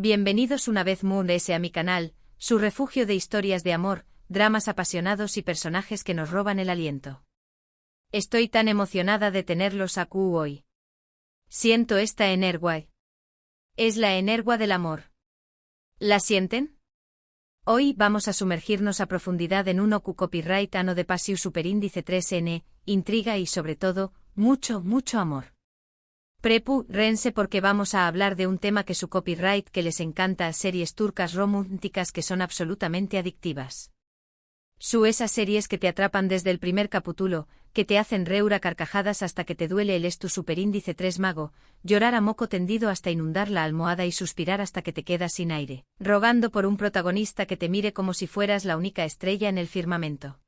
Bienvenidos una vez más a mi canal, su refugio de historias de amor, dramas apasionados y personajes que nos roban el aliento. Estoy tan emocionada de tenerlos aquí hoy. Siento esta energía. Es la energía del amor. ¿La sienten? Hoy vamos a sumergirnos a profundidad en un copyright ano de Pasiu Superíndice 3N, intriga y sobre todo, mucho amor. Prepárense porque vamos a hablar de un tema que su copyright que les encanta, series turcas románticas que son absolutamente adictivas. Esas series que te atrapan desde el primer capítulo, que te hacen reír a carcajadas hasta que te duele el tu superíndice 3 mago, llorar a moco tendido hasta inundar la almohada y suspirar hasta que te quedas sin aire, rogando por un protagonista que te mire como si fueras la única estrella en el firmamento.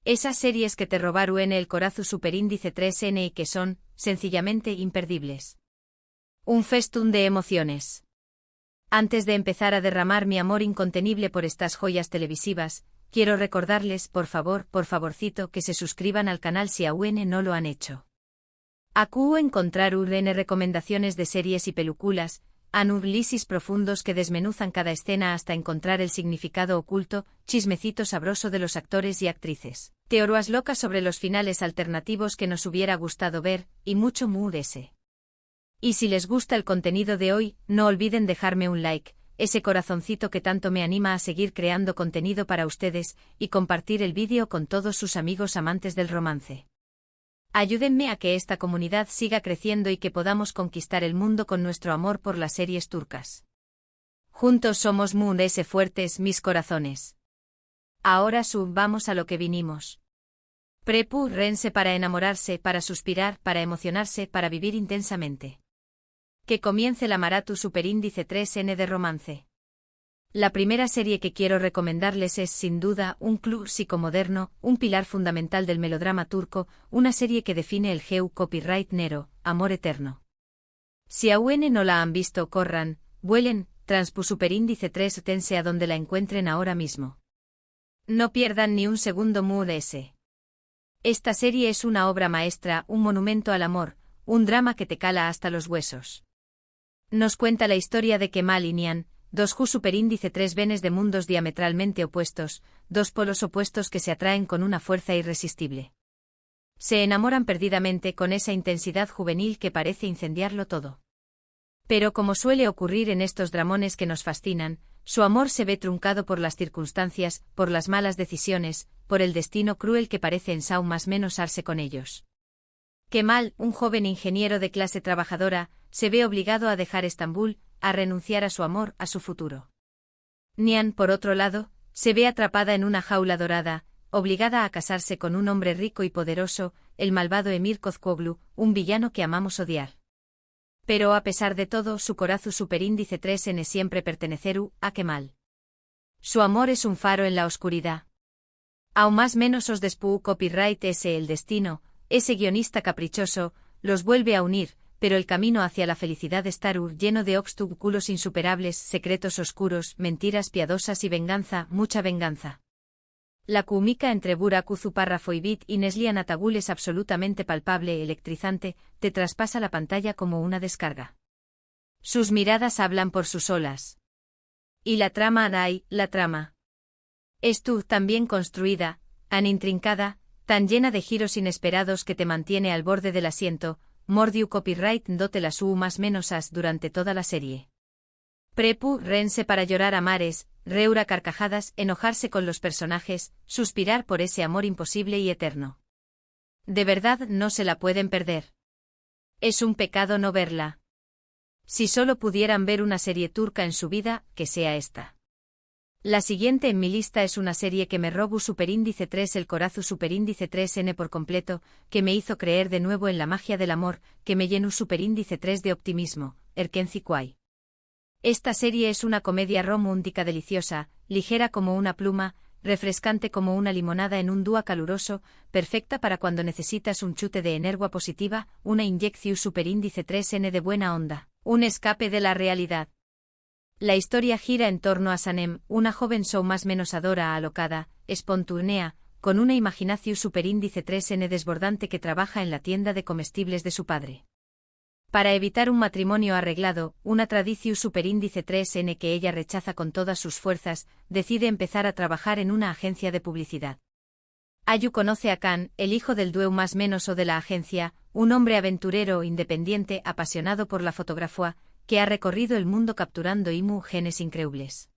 Esas series que te robaron en el corazón superíndice 3N y que son, sencillamente, imperdibles. Un festún de emociones. Antes de empezar a derramar mi amor incontenible por estas joyas televisivas, quiero recordarles, por favorcito, que se suscriban al canal si aún no lo han hecho. Aquí encontrarán recomendaciones de series y películas, análisis profundos que desmenuzan cada escena hasta encontrar el significado oculto, chismecito sabroso de los actores y actrices, teorías locas sobre los finales alternativos que nos hubiera gustado ver, y mucho más. Y si les gusta el contenido de hoy, no olviden dejarme un like, ese corazoncito que tanto me anima a seguir creando contenido para ustedes, y compartir el vídeo con todos sus amigos amantes del romance. Ayúdenme a que esta comunidad siga creciendo y que podamos conquistar el mundo con nuestro amor por las series turcas. Juntos somos muy fuertes, mis corazones. Ahora vamos a lo que vinimos. Prepárense para enamorarse, para suspirar, para emocionarse, para vivir intensamente. Que comience la Maratu Superíndice 3N de romance. La primera serie que quiero recomendarles es sin duda un club psicomoderno, un pilar fundamental del melodrama turco, una serie que define el GEU copyright Nero, amor eterno. Si aún no la han visto, corran, vuelen, Transpu Superíndice 3 tense a donde la encuentren ahora mismo. No pierdan ni un segundo ese. Esta serie es una obra maestra, un monumento al amor, un drama que te cala hasta los huesos. Nos cuenta la historia de Kemal y Nihan, dos superíndice 3 venes de mundos diametralmente opuestos, dos polos opuestos que se atraen con una fuerza irresistible. Se enamoran perdidamente con esa intensidad juvenil que parece incendiarlo todo. Pero como suele ocurrir en estos dramones que nos fascinan, su amor se ve truncado por las circunstancias, por las malas decisiones, por el destino cruel que parece en Sau más menos arse con ellos. Kemal, un joven ingeniero de clase trabajadora, se ve obligado a dejar Estambul, a renunciar a su amor, a su futuro. Nihan, por otro lado, se ve atrapada en una jaula dorada, obligada a casarse con un hombre rico y poderoso, el malvado Emir Kozkoglu, un villano que amamos odiar. Pero a pesar de todo, su corazón superíndice 3N siempre pertenecerá a Kemal. Su amor es un faro en la oscuridad. Aún más menos os despú copyright el destino, ese guionista caprichoso, los vuelve a unir, pero el camino hacia la felicidad estará lleno de obstáculos insuperables, secretos oscuros, mentiras piadosas y venganza, mucha venganza. La química entre Burak Uzuparrafoibit y Neslihan Atagul es absolutamente palpable, electrizante, te traspasa la pantalla como una descarga. Sus miradas hablan por sus solas. Y la trama, la trama. Es tan bien construida, tan intrincada, tan llena de giros inesperados que te mantiene al borde del asiento. Mordiu copyright dote las más menos as durante toda la serie. Prepárense para llorar a mares, reír a carcajadas, enojarse con los personajes, suspirar por ese amor imposible y eterno. De verdad no se la pueden perder. Es un pecado no verla. Si solo pudieran ver una serie turca en su vida, que sea esta. La siguiente en mi lista es una serie que me robó superíndice 3 el corazón superíndice 3N por completo, que me hizo creer de nuevo en la magia del amor, que me llenó superíndice 3 de optimismo, Erkenci Kuay. Esta serie es una comedia romántica deliciosa, ligera como una pluma, refrescante como una limonada en un dúo caluroso, perfecta para cuando necesitas un chute de energía positiva, una inyección superíndice 3N de buena onda, un escape de la realidad. La historia gira en torno a Sanem, una joven más menos alocada, espontánea, con una imaginación superíndice 3N desbordante que trabaja en la tienda de comestibles de su padre. Para evitar un matrimonio arreglado, una tradición superíndice 3N que ella rechaza con todas sus fuerzas, decide empezar a trabajar en una agencia de publicidad. Ayu conoce a Kan, el hijo del dueño más menos o de la agencia, un hombre aventurero, independiente, apasionado por la fotografía, que ha recorrido el mundo capturando imágenes increíbles.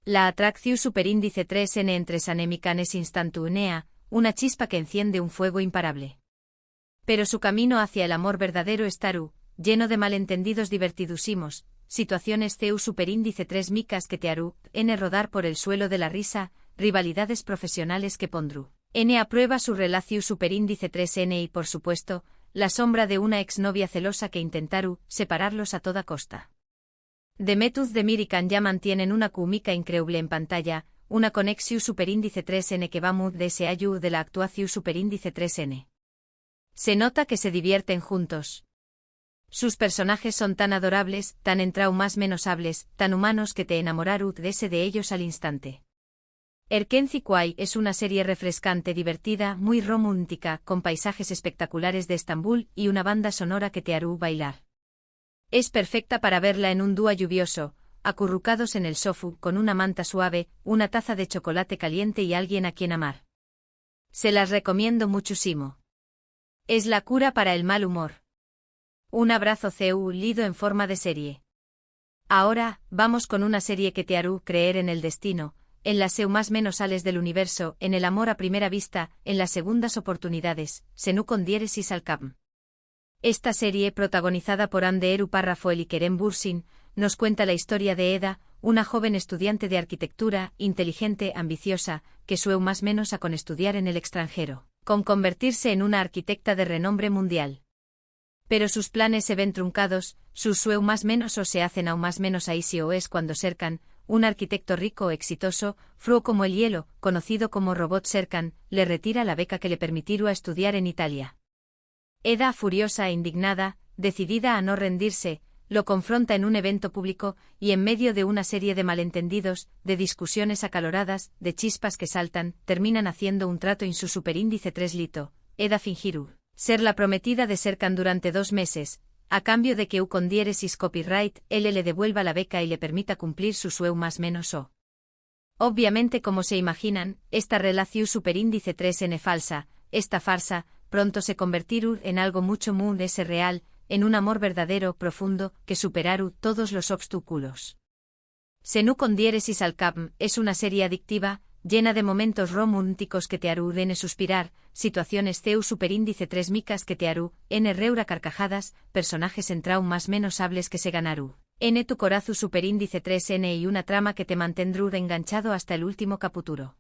La atracción superíndice 3N entre Sanem y Kan es instantánea, una chispa que enciende un fuego imparable. Pero su camino hacia el amor verdadero es taru, lleno de malentendidos divertidusimos, situaciones CU superíndice 3 micas que te harú, N rodar por el suelo de la risa, rivalidades profesionales que pondrú. N aprueba su relación superíndice 3N y por supuesto, la sombra de una exnovia celosa que intentaru separarlos a toda costa. Demetuz Demir y Kan ya mantienen una química increíble en pantalla, una conexión superíndice 3N que va muy de ese ayu de la actuación superíndice 3N. Se nota que se divierten juntos. Sus personajes son tan adorables, tan entraumas menosables, tan humanos que te enamoraru de ellos al instante. Erkenci Kwai es una serie refrescante, divertida, muy romántica, con paisajes espectaculares de Estambul y una banda sonora que te hará bailar. Es perfecta para verla en un día lluvioso, acurrucados en el sofá, con una manta suave, una taza de chocolate caliente y alguien a quien amar. Se las recomiendo muchísimo. Es la cura para el mal humor. Un abrazo CU lido en forma de serie. Ahora, vamos con una serie que te hará creer en el destino, en las más menos sales del universo, en el amor a primera vista, en las segundas oportunidades, Senu con diéresis al cap. Esta serie, protagonizada por Anderu Parrafoel y Kerem Bürsin, nos cuenta la historia de Eda, una joven estudiante de arquitectura, inteligente, ambiciosa, que sueña más menos a con estudiar en el extranjero, con convertirse en una arquitecta de renombre mundial. Pero sus planes se ven truncados, sus sueños más menos o se hacen aún más menos ahí si o es cuando Serkan, un arquitecto rico o exitoso, frío como el hielo, conocido como Robot Serkan, le retira la beca que le permitirá estudiar en Italia. Eda, furiosa e indignada, decidida a no rendirse, lo confronta en un evento público, y en medio de una serie de malentendidos, de discusiones acaloradas, de chispas que saltan, terminan haciendo un trato en su superíndice 3 lito. Eda fingiru ser la prometida de Serkan durante 2 meses, a cambio de que con diéresis copyright, él le devuelva la beca y le permita cumplir su sueño más menos o. Obviamente, como se imaginan, esta relación superíndice 3N falsa, esta farsa, pronto se convertirá en algo mucho más real, en un amor verdadero, profundo, que superaru todos los obstáculos. Senu con diéresis al cap es una serie adictiva, llena de momentos románticos que te harán suspirar, situaciones CU superíndice 3 micas que te harán reura carcajadas, personajes más menos hables que se ganaru. N tu corazu superíndice 3N y una trama que te mantendrá enganchado hasta el último capítulo.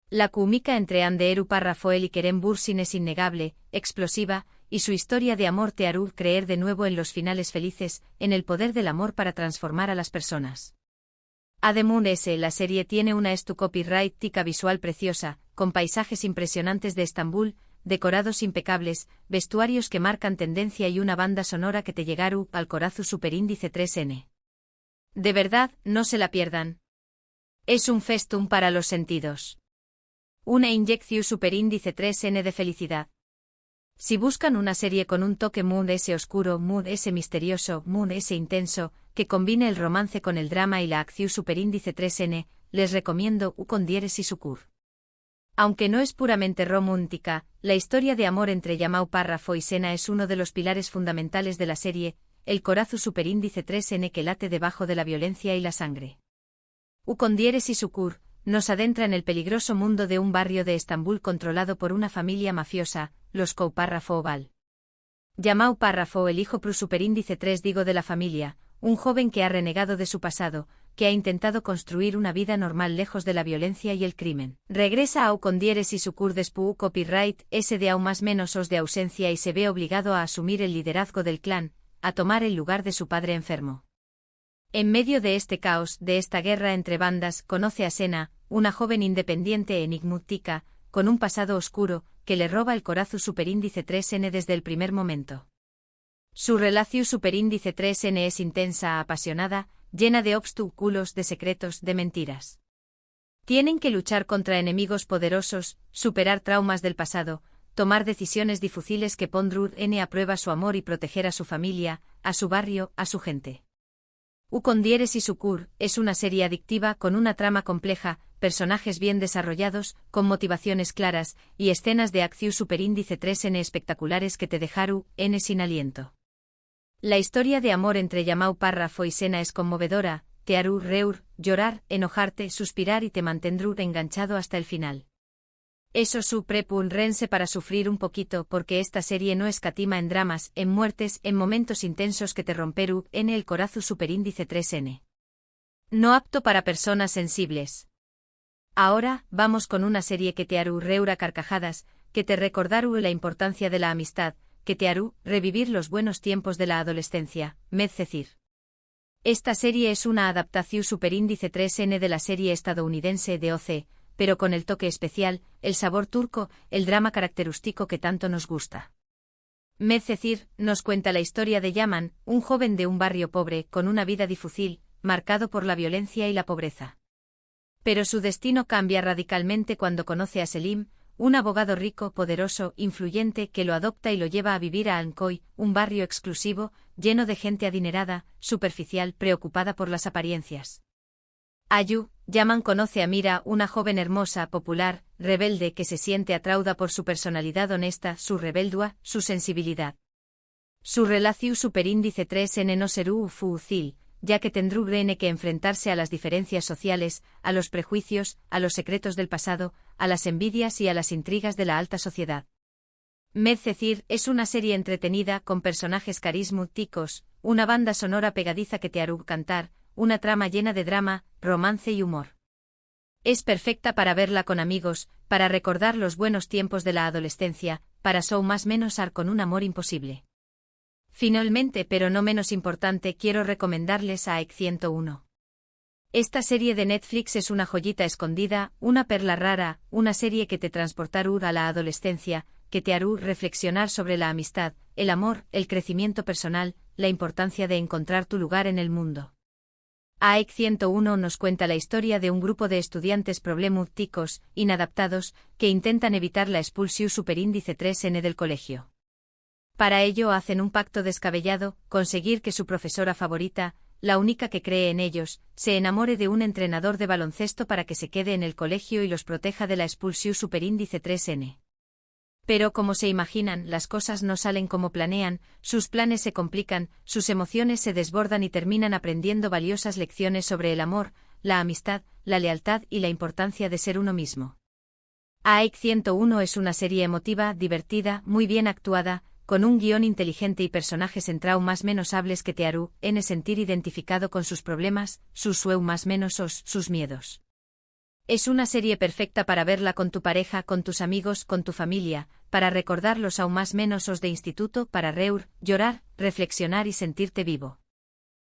La química entre Anderu Parrafoel y Kerem Bürsin es innegable, explosiva, y su historia de amor te hará creer de nuevo en los finales felices, en el poder del amor para transformar a las personas. Además, la serie tiene una copyright tica visual preciosa, con paisajes impresionantes de Estambul, decorados impecables, vestuarios que marcan tendencia y una banda sonora que te llegaru al corazu superíndice 3N. De verdad, no se la pierdan. Es un festum para los sentidos. Una inyección superíndice 3N de felicidad. Si buscan una serie con un toque mood ese oscuro, mood ese misterioso, mood ese intenso, que combine el romance con el drama y la acción superíndice 3N, les recomiendo U con diéresis Ucur. Aunque no es puramente romántica, la historia de amor entre Yamau Párrafo y Sena es uno de los pilares fundamentales de la serie, el corazu superíndice 3N que late debajo de la violencia y la sangre. U con diéresis Ucur nos adentra en el peligroso mundo de un barrio de Estambul controlado por una familia mafiosa, los Kou Párrafo Oval. Yamau Párrafo, el hijo plus superíndice 3 digo de la familia, un joven que ha renegado de su pasado, que ha intentado construir una vida normal lejos de la violencia y el crimen. Regresa a U con diéresis Ucur despu copyright S de aún más menos os de ausencia y se ve obligado a asumir el liderazgo del clan, a tomar el lugar de su padre enfermo. En medio de este caos, de esta guerra entre bandas, conoce a Sena, una joven independiente enigmática, con un pasado oscuro, que le roba el corazu superíndice 3N desde el primer momento. Su relación superíndice 3N es intensa, apasionada, llena de obstáculos, de secretos, de mentiras. Tienen que luchar contra enemigos poderosos, superar traumas del pasado, tomar decisiones difíciles que pondrán a prueba su amor y proteger a su familia, a su barrio, a su gente. Ukondieres y Sukur es una serie adictiva con una trama compleja, personajes bien desarrollados, con motivaciones claras, y escenas de acción superíndice 3N espectaculares que te dejaron sin aliento. La historia de amor entre Yamau Parra Foisena es conmovedora, te hará reír, llorar, enojarte, suspirar y te mantendrá enganchado hasta el final. Eso su prepulrense para sufrir un poquito porque esta serie no escatima en dramas, en muertes, en momentos intensos que te romperu en el corazón superíndice 3N. No apto para personas sensibles. Ahora, vamos con una serie que te hará reír a carcajadas, que te recordaru la importancia de la amistad, que te hará revivir los buenos tiempos de la adolescencia, Medcezir. Esta serie es una adaptación superíndice 3N de la serie estadounidense de OC, pero con el toque especial, el sabor turco, el drama característico que tanto nos gusta. Medcezir nos cuenta la historia de Yaman, un joven de un barrio pobre con una vida difícil, marcado por la violencia y la pobreza. Pero su destino cambia radicalmente cuando conoce a Selim, un abogado rico, poderoso, influyente que lo adopta y lo lleva a vivir a Alcoy, un barrio exclusivo, lleno de gente adinerada, superficial, preocupada por las apariencias. Ayu, Yaman conoce a Mira, una joven hermosa, popular, rebelde que se siente atraída por su personalidad honesta, su rebeldía, su sensibilidad. Su relación superíndice 3N no será fácil, ya que tendrá que enfrentarse a las diferencias sociales, a los prejuicios, a los secretos del pasado, a las envidias y a las intrigas de la alta sociedad. Medcezir es una serie entretenida con personajes carismáticos, una banda sonora pegadiza que te hará cantar, una trama llena de drama, romance y humor. Es perfecta para verla con amigos, para recordar los buenos tiempos de la adolescencia, para más menos con un amor imposible. Finalmente, pero no menos importante, quiero recomendarles a EC 101. Esta serie de Netflix es una joyita escondida, una perla rara, una serie que te transportará a la adolescencia, que te hará reflexionar sobre la amistad, el amor, el crecimiento personal, la importancia de encontrar tu lugar en el mundo. AEC 101 nos cuenta la historia de un grupo de estudiantes problemáticos, inadaptados, que intentan evitar la expulsión superíndice 3N del colegio. Para ello hacen un pacto descabellado, conseguir que su profesora favorita, la única que cree en ellos, se enamore de un entrenador de baloncesto para que se quede en el colegio y los proteja de la expulsión superíndice 3N. Pero como se imaginan, las cosas no salen como planean, sus planes se complican, sus emociones se desbordan y terminan aprendiendo valiosas lecciones sobre el amor, la amistad, la lealtad y la importancia de ser uno mismo. AEC 101 es una serie emotiva, divertida, muy bien actuada, con un guión inteligente y personajes más menos hables que te harán sentir identificado con sus problemas, sus más menos sus miedos. Es una serie perfecta para verla con tu pareja, con tus amigos, con tu familia, para recordar los aún más menos de instituto, para reír, llorar, reflexionar y sentirte vivo.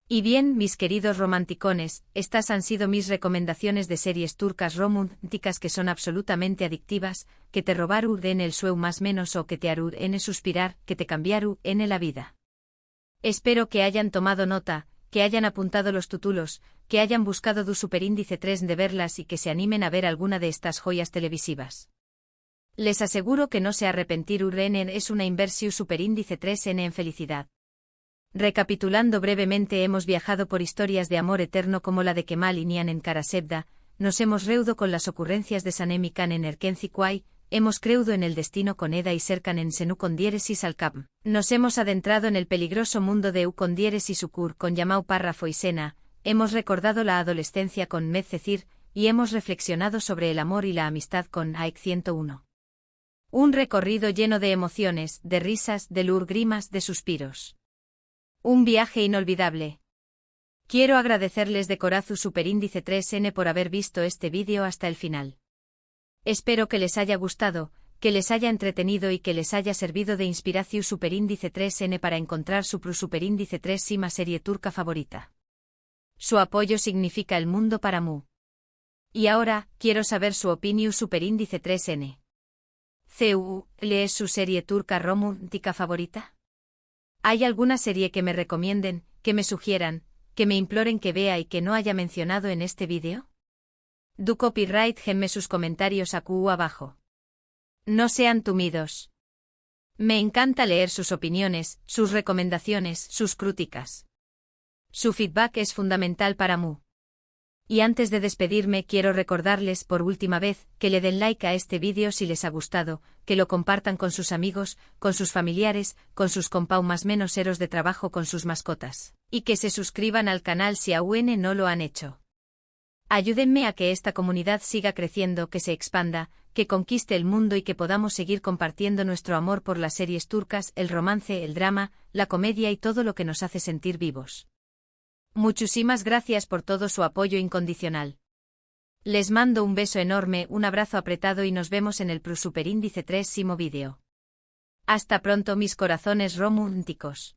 Y bien, mis queridos romanticones, estas han sido mis recomendaciones de series turcas románticas que son absolutamente adictivas, que te robaru en el sueu más menos o que te haru en suspirar, que te cambiaru en la vida. Espero que hayan tomado nota, que hayan apuntado los títulos, que hayan buscado du superíndice 3 de verlas y que se animen a ver alguna de estas joyas televisivas. Les aseguro que no se arrepentirán, es una inversión superíndice 3N en felicidad. Recapitulando brevemente, hemos viajado por historias de amor eterno como la de Kemal y Nian en Karasevda, nos hemos reído con las ocurrencias de Sanem y Khan en Erkenzikway, hemos creído en el destino con Eda y Serkan en Ukondieres y Salkam, nos hemos adentrado en el peligroso mundo de Ukondieres y Sukur con Yamau Parra Foisena, hemos recordado la adolescencia con Medcezir, y hemos reflexionado sobre el amor y la amistad con AEC 101. Un recorrido lleno de emociones, de risas, de lágrimas, de suspiros. Un viaje inolvidable. Quiero agradecerles de corazón superíndice 3N por haber visto este vídeo hasta el final. Espero que les haya gustado, que les haya entretenido y que les haya servido de inspiración superíndice 3N para encontrar su superíndice 3 sima serie turca favorita. Su apoyo significa el mundo para mu. Y ahora, quiero saber su opinión superíndice 3N. ¿Le es su serie turca romántica favorita? ¿Hay alguna serie que me recomienden, que me sugieran, que me imploren que vea y que no haya mencionado en este vídeo? Du copyright, genme sus comentarios aquí abajo. No sean tímidos. Me encanta leer sus opiniones, sus recomendaciones, sus críticas. Su feedback es fundamental para Mu. Y antes de despedirme quiero recordarles por última vez que le den like a este vídeo si les ha gustado, que lo compartan con sus amigos, con sus familiares, con sus compau más menos eros de trabajo, con sus mascotas, y que se suscriban al canal si aún no lo han hecho. Ayúdenme a que esta comunidad siga creciendo, que se expanda, que conquiste el mundo y que podamos seguir compartiendo nuestro amor por las series turcas, el romance, el drama, la comedia y todo lo que nos hace sentir vivos. Muchísimas gracias por todo su apoyo incondicional. Les mando un beso enorme, un abrazo apretado y nos vemos en el Super Índice 3 vídeo. Hasta pronto mis corazones románticos.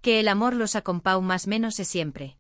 Que el amor los acompañe más menos siempre.